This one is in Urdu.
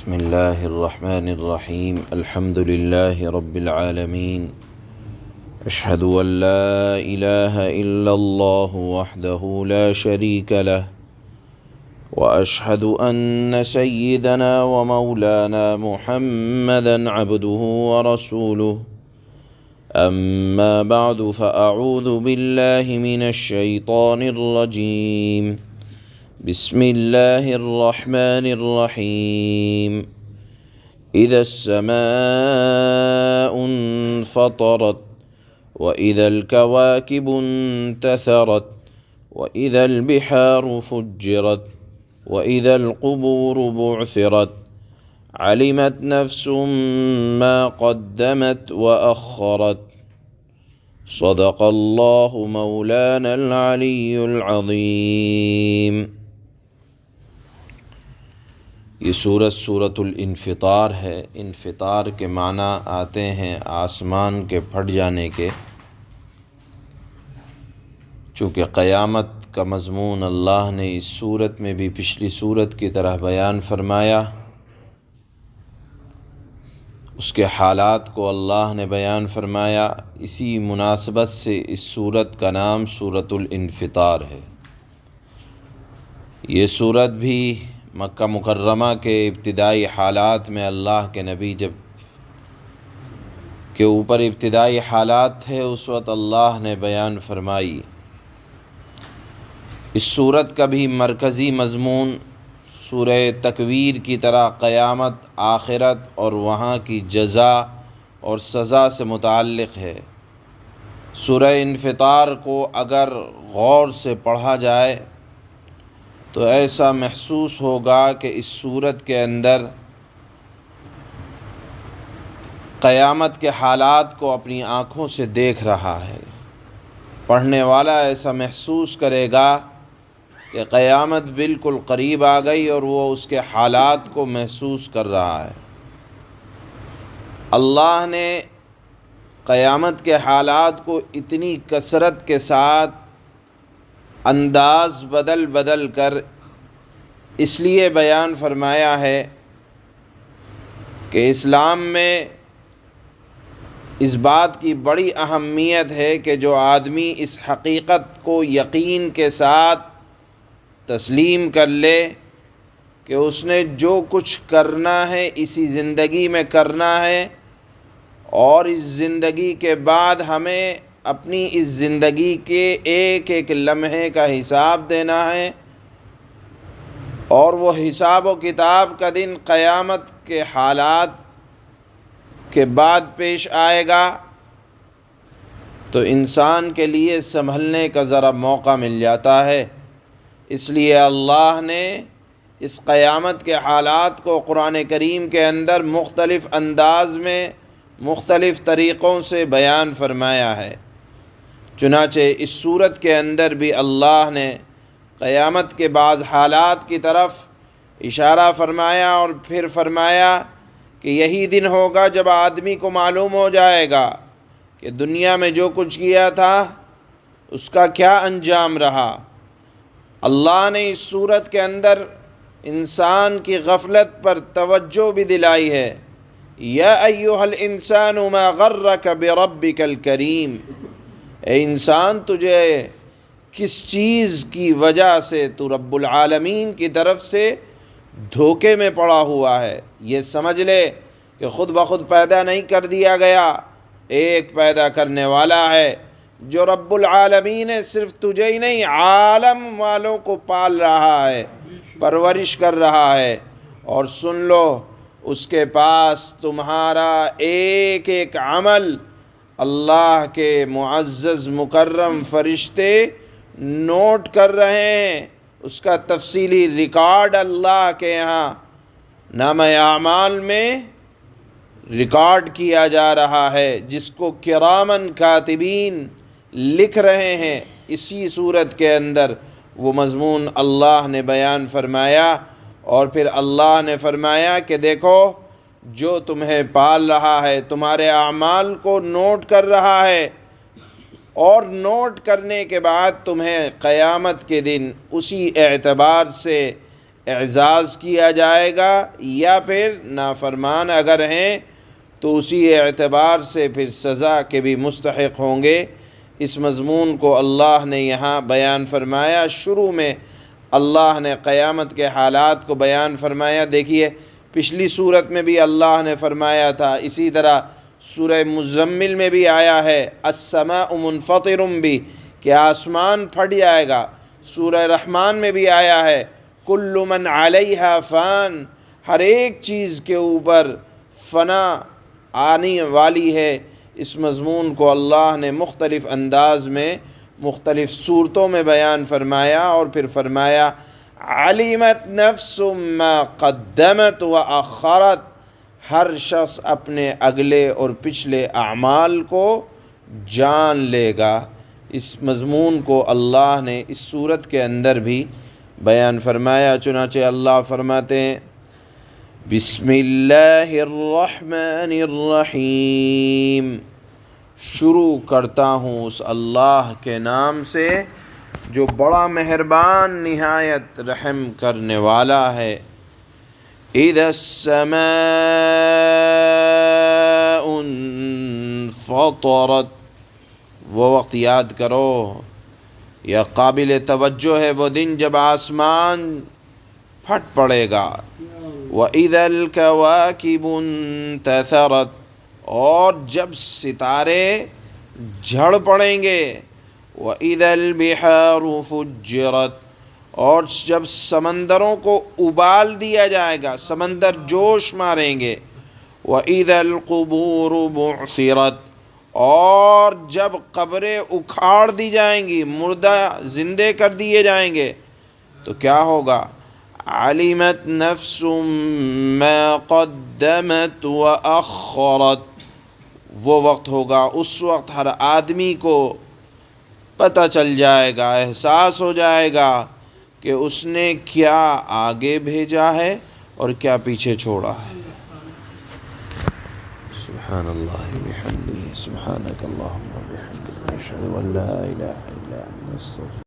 بسم الله الرحمن الرحيم الحمد لله رب العالمين أشهد أن لا إله إلا الله وحده لا شريك له وأشهد أن سيدنا ومولانا محمدا عبده ورسوله أما بعد فأعوذ بالله من الشيطان الرجيم بسم الله الرحمن الرحيم إذا السماء انفطرت وإذا الكواكب انتثرت وإذا البحار فجرت وإذا القبور بعثرت علمت نفس ما قدمت وأخرت صدق الله مولانا العلي العظيم۔ یہ سورت الانفطار ہے۔ انفطار کے معنی آتے ہیں آسمان کے پھٹ جانے کے۔ چونکہ قیامت کا مضمون اللہ نے اس سورت میں بھی پچھلی سورت کی طرح بیان فرمایا، اس کے حالات کو اللہ نے بیان فرمایا، اسی مناسبت سے اس سورت کا نام سورت الانفطار ہے۔ یہ سورت بھی مکہ مکرمہ کے ابتدائی حالات میں اللہ کے نبی جب کے اوپر ابتدائی حالات تھے اس وقت اللہ نے بیان فرمائی۔ اس سورت کا بھی مرکزی مضمون سورہ تکویر کی طرح قیامت، آخرت اور وہاں کی جزا اور سزا سے متعلق ہے۔ سورہ انفطار کو اگر غور سے پڑھا جائے تو ایسا محسوس ہوگا کہ اس سورت کے اندر قیامت کے حالات کو اپنی آنکھوں سے دیکھ رہا ہے۔ پڑھنے والا ایسا محسوس کرے گا کہ قیامت بالکل قریب آ گئی اور وہ اس کے حالات کو محسوس کر رہا ہے۔ اللہ نے قیامت کے حالات کو اتنی کثرت کے ساتھ انداز بدل بدل کر اس لیے بیان فرمایا ہے کہ اسلام میں اس بات کی بڑی اہمیت ہے کہ جو آدمی اس حقیقت کو یقین کے ساتھ تسلیم کر لے کہ اس نے جو کچھ کرنا ہے اسی زندگی میں کرنا ہے، اور اس زندگی کے بعد ہمیں اپنی اس زندگی کے ایک ایک لمحے کا حساب دینا ہے، اور وہ حساب و کتاب کا دن قیامت کے حالات کے بعد پیش آئے گا، تو انسان کے لیے سنبھلنے کا ذرا موقع مل جاتا ہے۔ اس لیے اللہ نے اس قیامت کے حالات کو قرآن کریم کے اندر مختلف انداز میں مختلف طریقوں سے بیان فرمایا ہے۔ چنانچہ اس سورت کے اندر بھی اللہ نے قیامت کے بعض حالات کی طرف اشارہ فرمایا اور پھر فرمایا کہ یہی دن ہوگا جب آدمی کو معلوم ہو جائے گا کہ دنیا میں جو کچھ کیا تھا اس کا کیا انجام رہا۔ اللہ نے اس سورت کے اندر انسان کی غفلت پر توجہ بھی دلائی ہے۔ یا ایھا الانسان ما غرک بربک الکریم، اے انسان تجھے کس چیز کی وجہ سے تو رب العالمین کی طرف سے دھوکے میں پڑا ہوا ہے۔ یہ سمجھ لے کہ خود بخود پیدا نہیں کر دیا گیا، ایک پیدا کرنے والا ہے جو رب العالمین ہے، صرف تجھے ہی نہیں عالم والوں کو پال رہا ہے، پرورش کر رہا ہے۔ اور سن لو اس کے پاس تمہارا ایک ایک عمل اللہ کے معزز مکرم فرشتے نوٹ کر رہے ہیں، اس کا تفصیلی ریکارڈ اللہ کے یہاں نامہ اعمال میں ریکارڈ کیا جا رہا ہے، جس کو کرامن کاتبین لکھ رہے ہیں۔ اسی صورت کے اندر وہ مضمون اللہ نے بیان فرمایا، اور پھر اللہ نے فرمایا کہ دیکھو جو تمہیں پال رہا ہے تمہارے اعمال کو نوٹ کر رہا ہے، اور نوٹ کرنے کے بعد تمہیں قیامت کے دن اسی اعتبار سے اعزاز کیا جائے گا، یا پھر نافرمان اگر ہیں تو اسی اعتبار سے پھر سزا کے بھی مستحق ہوں گے۔ اس مضمون کو اللہ نے یہاں بیان فرمایا۔ شروع میں اللہ نے قیامت کے حالات کو بیان فرمایا۔ دیکھیے پچھلی صورت میں بھی اللہ نے فرمایا تھا، اسی طرح سورہ مزمل میں بھی آیا ہے السماء منفطر بھی، کہ آسمان پھٹ جائے گا۔ سورہ رحمان میں بھی آیا ہے کل من علیہا فان، ہر ایک چیز کے اوپر فنا آنے والی ہے۔ اس مضمون کو اللہ نے مختلف انداز میں مختلف صورتوں میں بیان فرمایا، اور پھر فرمایا علمت نفس ما قدمت واخرت، ہر شخص اپنے اگلے اور پچھلے اعمال کو جان لے گا۔ اس مضمون کو اللہ نے اس صورت کے اندر بھی بیان فرمایا۔ چنانچہ اللہ فرماتے ہیں بسم اللہ الرحمن الرحیم، شروع کرتا ہوں اس اللہ کے نام سے جو بڑا مہربان نہایت رحم کرنے والا ہے۔ اذا السماء انفطرت، وہ وقت یاد کرو یا قابل توجہ ہے، وہ دن جب آسمان پھٹ پڑے گا۔ وَإِذَا الْكَوَاكِبُ انتَثَرَتْ، اور جب ستارے جھڑ پڑیں گے۔ وَإِذَا الْبِحَارُ فُجِّرَتْ، اور جب سمندروں کو ابال دیا جائے گا، سمندر جوش ماریں گے۔ وَإِذَا الْقُبُورُ بُعْثِرَتْ، اور جب قبریں اکھاڑ دی جائیں گی، مردہ زندے کر دیے جائیں گے، تو کیا ہوگا؟ علمت نفس ما قدمت وأخرت، وہ وقت ہوگا، اس وقت ہر آدمی کو پتہ چل جائے گا، احساس ہو جائے گا کہ اس نے کیا آگے بھیجا ہے اور کیا پیچھے چھوڑا ہے۔ سبحان اللہ وبحمدہ، سبحانک اللہم وبحمدک، اشہد ان لا الہ الا انت، استغفرک۔